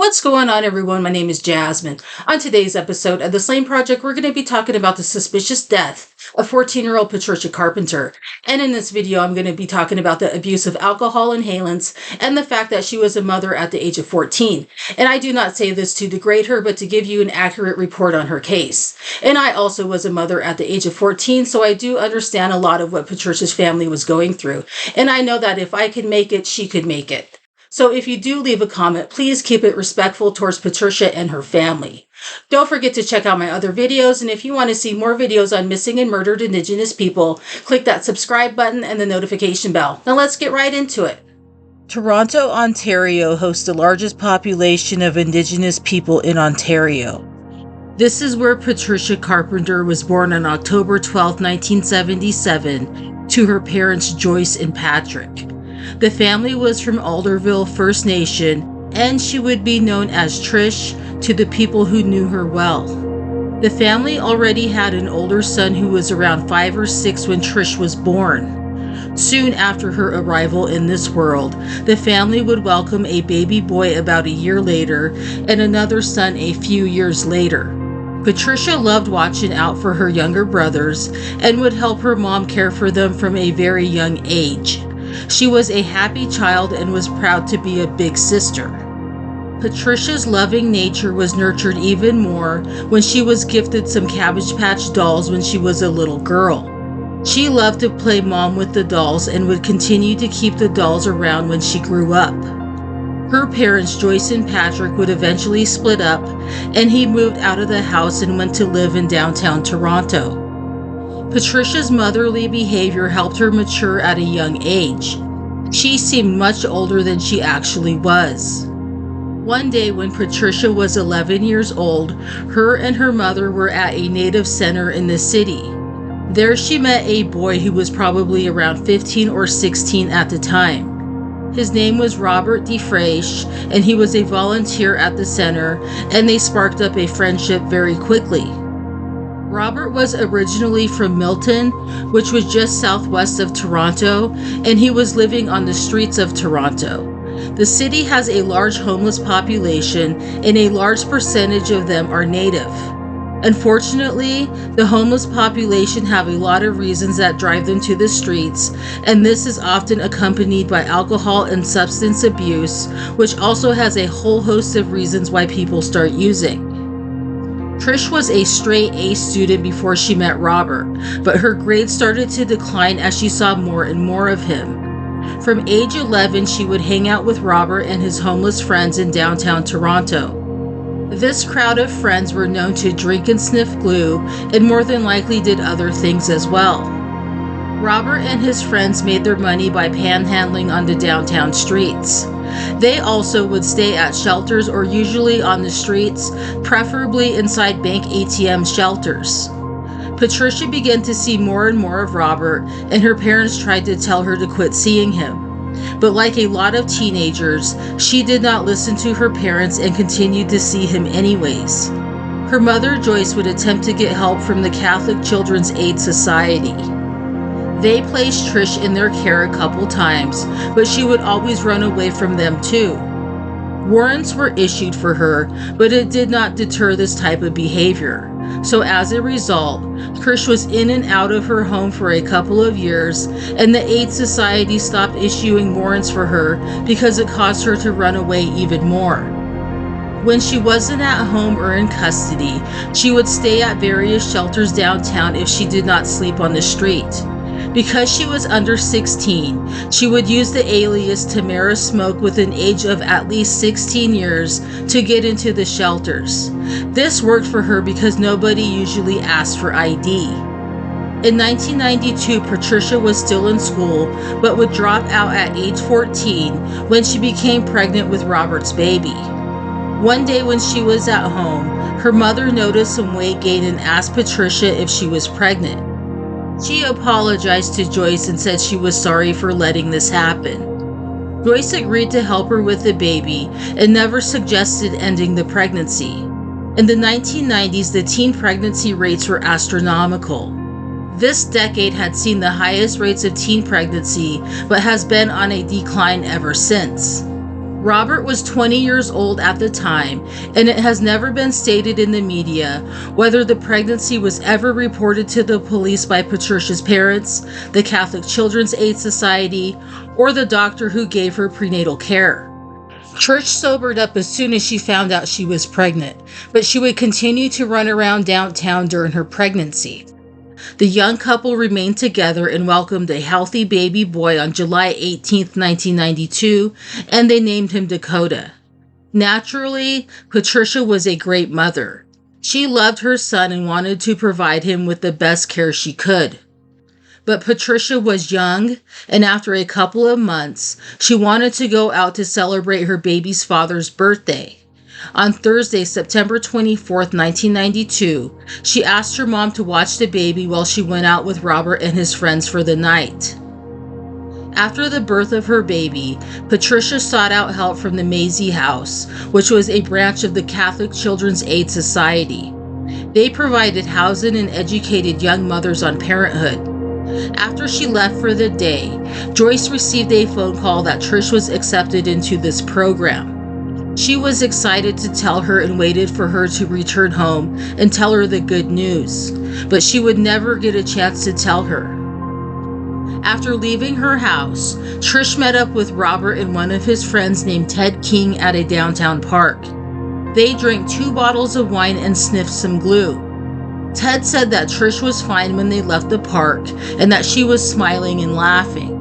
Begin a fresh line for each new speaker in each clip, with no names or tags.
What's going on, everyone? My name is Jasmine. On today's episode of The Slain Project, we're going to be talking about the suspicious death of 14-year-old Patricia Carpenter. And in this video, I'm going to be talking about the abuse of alcohol inhalants and the fact that she was a mother at the age of 14. And I do not say this to degrade her, but to give you an accurate report on her case. And I also was a mother at the age of 14, so I do understand a lot of what Patricia's family was going through. And I know that if I could make it, she could make it. So if you do leave a comment, please keep it respectful towards Patricia and her family. Don't forget to check out my other videos, and if you want to see more videos on missing and murdered Indigenous people, click that subscribe button and the notification bell. Now let's get right into it. Toronto, Ontario hosts the largest population of Indigenous people in Ontario. This is where Patricia Carpenter was born on October 12, 1977, to her parents Joyce and Patrick. The family was from Alderville First Nation, and she would be known as Trish to the people who knew her well. The family already had an older son who was around 5 or 6 when Trish was born. Soon after her arrival in this world, the family would welcome a baby boy about a year later and another son a few years later. Patricia loved watching out for her younger brothers and would help her mom care for them from a very young age. She was a happy child and was proud to be a big sister. Patricia's loving nature was nurtured even more when she was gifted some Cabbage Patch dolls when she was a little girl. She loved to play mom with the dolls and would continue to keep the dolls around when she grew up. Her parents, Joyce and Patrick, would eventually split up, and he moved out of the house and went to live in downtown Toronto. Patricia's motherly behavior helped her mature at a young age. She seemed much older than she actually was. One day when Patricia was 11 years old, her and her mother were at a native center in the city. There she met a boy who was probably around 15 or 16 at the time. His name was Robert DeFreish, and he was a volunteer at the center, and they sparked up a friendship very quickly. Robert was originally from Milton, which was just southwest of Toronto, and he was living on the streets of Toronto. The city has a large homeless population, and a large percentage of them are native. Unfortunately, the homeless population have a lot of reasons that drive them to the streets, and this is often accompanied by alcohol and substance abuse, which also has a whole host of reasons why people start using. Trish was a straight A student before she met Robert, but her grades started to decline as she saw more and more of him. From age 11, she would hang out with Robert and his homeless friends in downtown Toronto. This crowd of friends were known to drink and sniff glue, and more than likely did other things as well. Robert and his friends made their money by panhandling on the downtown streets. They also would stay at shelters or usually on the streets, preferably inside bank ATM shelters. Patricia began to see more and more of Robert, and her parents tried to tell her to quit seeing him. But like a lot of teenagers, she did not listen to her parents and continued to see him anyways. Her mother, Joyce, would attempt to get help from the Catholic Children's Aid Society. They placed Trish in their care a couple times, but she would always run away from them too. Warrants were issued for her, but it did not deter this type of behavior. So as a result, Trish was in and out of her home for a couple of years, and the Aid Society stopped issuing warrants for her because it caused her to run away even more. When she wasn't at home or in custody, she would stay at various shelters downtown if she did not sleep on the street. Because she was under 16, she would use the alias Tamara Smoke with an age of at least 16 years to get into the shelters. This worked for her because nobody usually asked for ID. In 1992, Patricia was still in school, but would drop out at age 14 when she became pregnant with Robert's baby. One day when she was at home, her mother noticed some weight gain and asked Patricia if she was pregnant. She apologized to Joyce and said she was sorry for letting this happen. Joyce agreed to help her with the baby and never suggested ending the pregnancy. In the 1990s, the teen pregnancy rates were astronomical. This decade had seen the highest rates of teen pregnancy, but has been on a decline ever since. Robert was 20 years old at the time, and it has never been stated in the media whether the pregnancy was ever reported to the police by Patricia's parents, the Catholic Children's Aid Society, or the doctor who gave her prenatal care. Trish sobered up as soon as she found out she was pregnant, but she would continue to run around downtown during her pregnancy. The young couple remained together and welcomed a healthy baby boy on July 18, 1992, and they named him Dakota. Naturally, Patricia was a great mother. She loved her son and wanted to provide him with the best care she could. But Patricia was young, and after a couple of months, she wanted to go out to celebrate her baby's father's birthday. On Thursday, September 24, 1992, she asked her mom to watch the baby while she went out with Robert and his friends for the night. After the birth of her baby, Patricia sought out help from the Maisie House, which was a branch of the Catholic Children's Aid Society. They provided housing and educated young mothers on parenthood. After she left for the day, Joyce received a phone call that Trish was accepted into this program. She was excited to tell her and waited for her to return home and tell her the good news, but she would never get a chance to tell her. After leaving her house, Trish met up with Robert and one of his friends named Ted King at a downtown park. They drank 2 bottles of wine and sniffed some glue. Ted said that Trish was fine when they left the park and that she was smiling and laughing.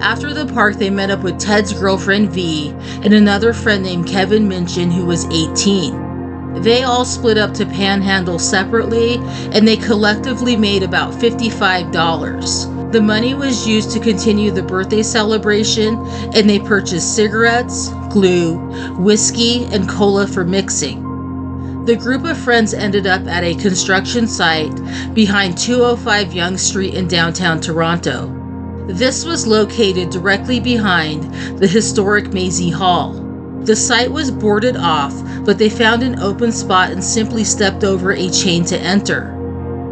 After the park, they met up with Ted's girlfriend V and another friend named Kevin Minchin, who was 18. They all split up to panhandle separately, and they collectively made about $55. The money was used to continue the birthday celebration, and they purchased cigarettes, glue, whiskey, and cola for mixing. The group of friends ended up at a construction site behind 205 Yonge Street in downtown Toronto. This was located directly behind the historic Maisie Hall. The site was boarded off, but they found an open spot and simply stepped over a chain to enter.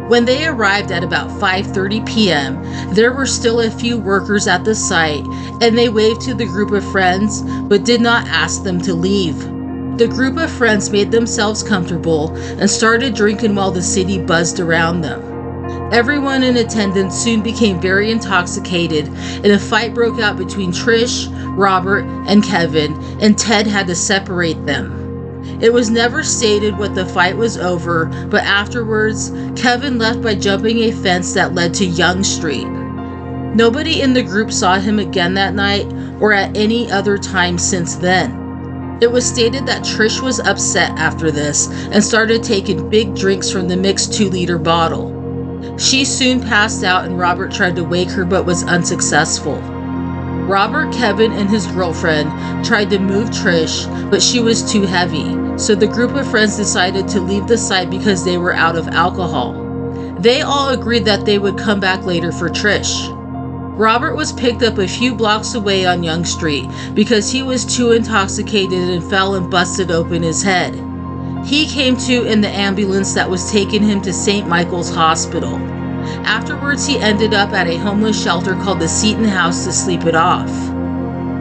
When they arrived at about 5:30 p.m., there were still a few workers at the site, and they waved to the group of friends, but did not ask them to leave. The group of friends made themselves comfortable and started drinking while the city buzzed around them. Everyone in attendance soon became very intoxicated, and a fight broke out between Trish, Robert, and Kevin, and Ted had to separate them. It was never stated what the fight was over, but afterwards, Kevin left by jumping a fence that led to Yonge Street. Nobody in the group saw him again that night or at any other time since then. It was stated that Trish was upset after this and started taking big drinks from the mixed 2-liter bottle. She soon passed out and Robert tried to wake her but was unsuccessful. Robert, Kevin, and his girlfriend tried to move Trish, but she was too heavy, so the group of friends decided to leave the site because they were out of alcohol. They all agreed that they would come back later for Trish. Robert was picked up a few blocks away on Yonge Street because he was too intoxicated and fell and busted open his head. He came to in the ambulance that was taking him to St. Michael's Hospital. Afterwards, he ended up at a homeless shelter called the Seton House to sleep it off.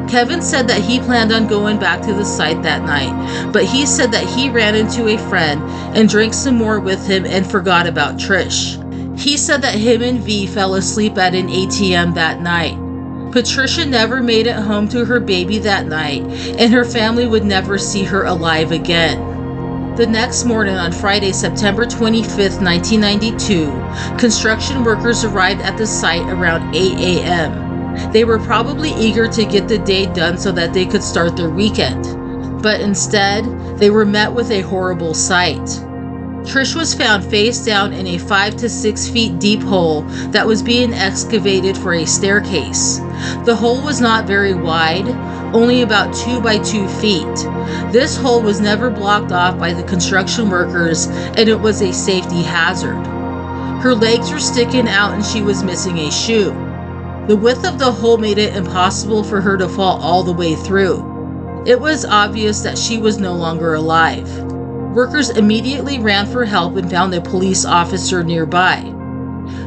Kevin said that he planned on going back to the site that night, but he said that he ran into a friend and drank some more with him and forgot about Trish. He said that him and V fell asleep at an ATM that night. Patricia never made it home to her baby that night, and her family would never see her alive again. The next morning, on Friday, September 25, 1992, construction workers arrived at the site around 8 a.m. They were probably eager to get the day done so that they could start their weekend. But instead, they were met with a horrible sight. Trish was found face down in a 5 to 6 feet deep hole that was being excavated for a staircase. The hole was not very wide, only about 2 by 2 feet. This hole was never blocked off by the construction workers, and it was a safety hazard. Her legs were sticking out and she was missing a shoe. The width of the hole made it impossible for her to fall all the way through. It was obvious that she was no longer alive. Workers immediately ran for help and found a police officer nearby.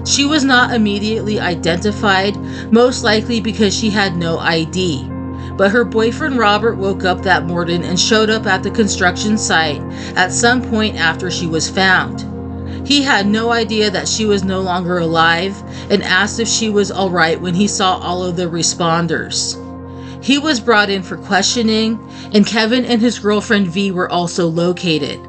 She was not immediately identified, most likely because she had no ID. But her boyfriend Robert woke up that morning and showed up at the construction site at some point after she was found. He had no idea that she was no longer alive and asked if she was all right when he saw all of the responders. He was brought in for questioning, and Kevin and his girlfriend V were also located.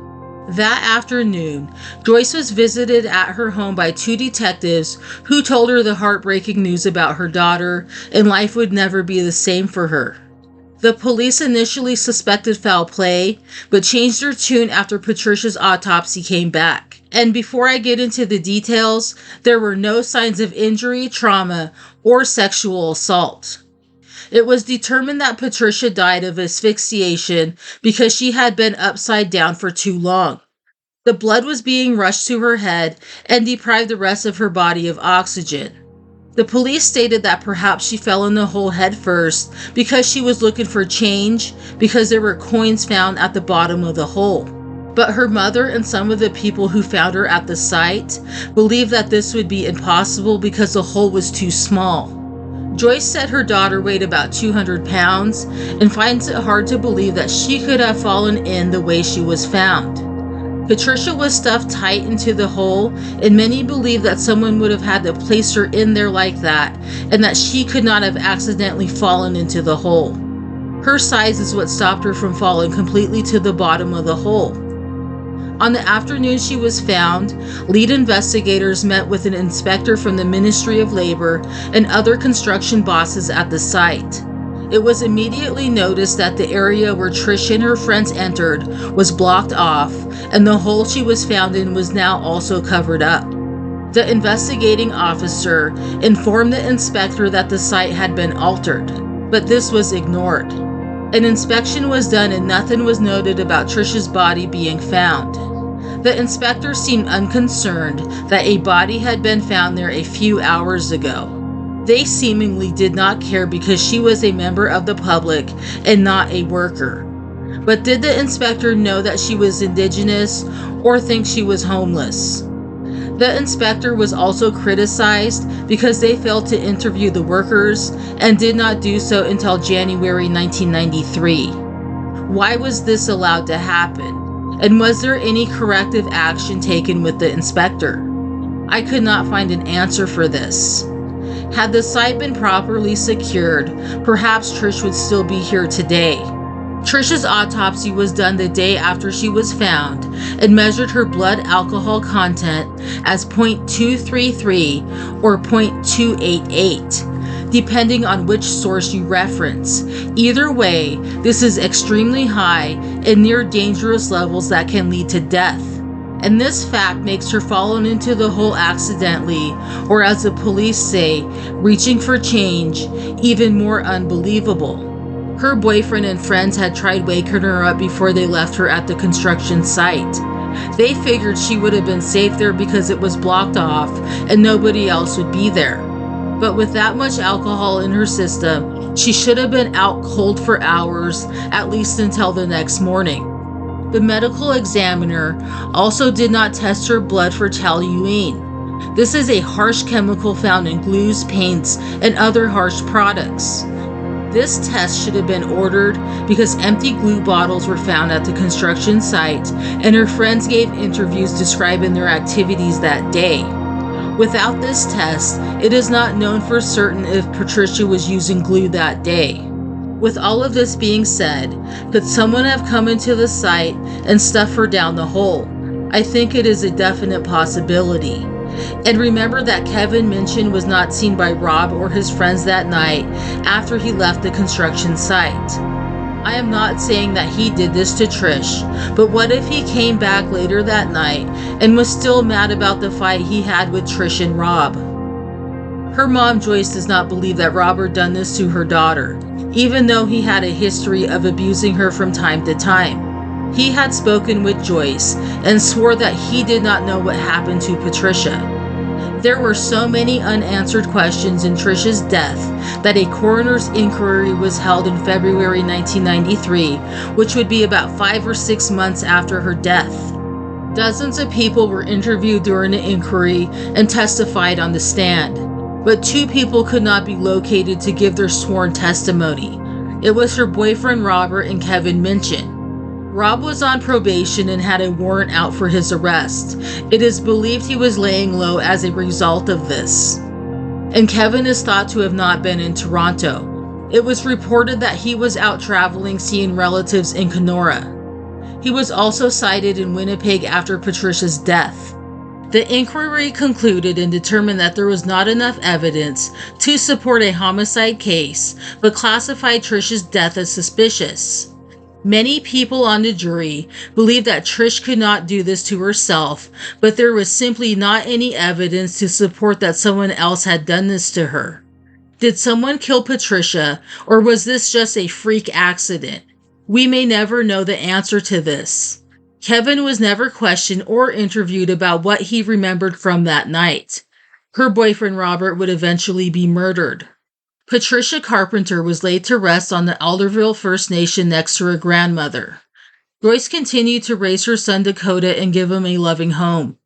That afternoon, Joyce was visited at her home by 2 detectives who told her the heartbreaking news about her daughter, and life would never be the same for her. The police initially suspected foul play, but changed their tune after Patricia's autopsy came back. And before I get into the details, there were no signs of injury, trauma, or sexual assault. It was determined that Patricia died of asphyxiation because she had been upside down for too long. The blood was being rushed to her head and deprived the rest of her body of oxygen. The police stated that perhaps she fell in the hole head first because she was looking for change because there were coins found at the bottom of the hole. But her mother and some of the people who found her at the site believed that this would be impossible because the hole was too small. Joyce said her daughter weighed about 200 pounds and finds it hard to believe that she could have fallen in the way she was found. Patricia was stuffed tight into the hole, and many believe that someone would have had to place her in there like that, and that she could not have accidentally fallen into the hole. Her size is what stopped her from falling completely to the bottom of the hole. On the afternoon she was found, lead investigators met with an inspector from the Ministry of Labor and other construction bosses at the site. It was immediately noticed that the area where Trish and her friends entered was blocked off, and the hole she was found in was now also covered up. The investigating officer informed the inspector that the site had been altered, but this was ignored. An inspection was done and nothing was noted about Trish's body being found. The inspector seemed unconcerned that a body had been found there a few hours ago. They seemingly did not care because she was a member of the public and not a worker. But did the inspector know that she was indigenous or think she was homeless? The inspector was also criticized because they failed to interview the workers and did not do so until January 1993. Why was this allowed to happen? And was there any corrective action taken with the inspector? I could not find an answer for this. Had the site been properly secured, perhaps Trish would still be here today. Trish's autopsy was done the day after she was found and measured her blood alcohol content as 0.233 or 0.288, depending on which source you reference. Either way, this is extremely high and near dangerous levels that can lead to death. And this fact makes her fallen into the hole accidentally, or as the police say, reaching for change, even more unbelievable. Her boyfriend and friends had tried waking her up before they left her at the construction site. They figured she would have been safe there because it was blocked off and nobody else would be there. But with that much alcohol in her system, she should have been out cold for hours, at least until the next morning. The medical examiner also did not test her blood for toluene. This is a harsh chemical found in glues, paints, and other harsh products. This test should have been ordered because empty glue bottles were found at the construction site, and her friends gave interviews describing their activities that day. Without this test, it is not known for certain if Patricia was using glue that day. With all of this being said, could someone have come into the site and stuffed her down the hole? I think it is a definite possibility. And remember that Kevin Minchin was not seen by Rob or his friends that night after he left the construction site. I am not saying that he did this to Trish, but what if he came back later that night and was still mad about the fight he had with Trish and Rob? Her mom, Joyce, does not believe that Robert done this to her daughter, even though he had a history of abusing her from time to time. He had spoken with Joyce and swore that he did not know what happened to Patricia. There were so many unanswered questions in Trish's death that a coroner's inquiry was held in February 1993, which would be about 5 or 6 months after her death. Dozens of people were interviewed during the inquiry and testified on the stand, but 2 people could not be located to give their sworn testimony. It was her boyfriend Robert and Kevin Minchin. Rob was on probation and had a warrant out for his arrest. It is believed he was laying low as a result of this. And Kevin is thought to have not been in Toronto. It was reported that he was out traveling seeing relatives in Kenora. He was also cited in Winnipeg after Patricia's death. The inquiry concluded and determined that there was not enough evidence to support a homicide case, but classified Trish's death as suspicious. Many people on the jury believed that Trish could not do this to herself, but there was simply not any evidence to support that someone else had done this to her. Did someone kill Patricia, or was this just a freak accident? We may never know the answer to this. Kevin was never questioned or interviewed about what he remembered from that night. Her boyfriend Robert would eventually be murdered. Patricia Carpenter was laid to rest on the Alderville First Nation next to her grandmother. Joyce continued to raise her son Dakota and give him a loving home.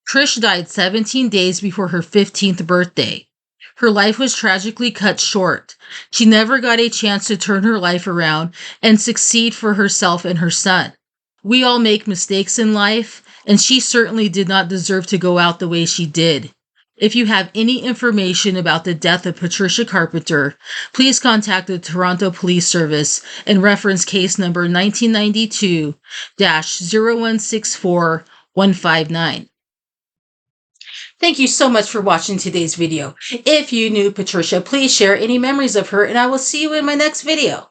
Trish died 17 days before her 15th birthday. Her life was tragically cut short. She never got a chance to turn her life around and succeed for herself and her son. We all make mistakes in life, and she certainly did not deserve to go out the way she did. If you have any information about the death of Patricia Carpenter, please contact the Toronto Police Service and reference case number 1992-0164159. Thank you so much for watching today's video. If you knew Patricia, please share any memories of her, and I will see you in my next video.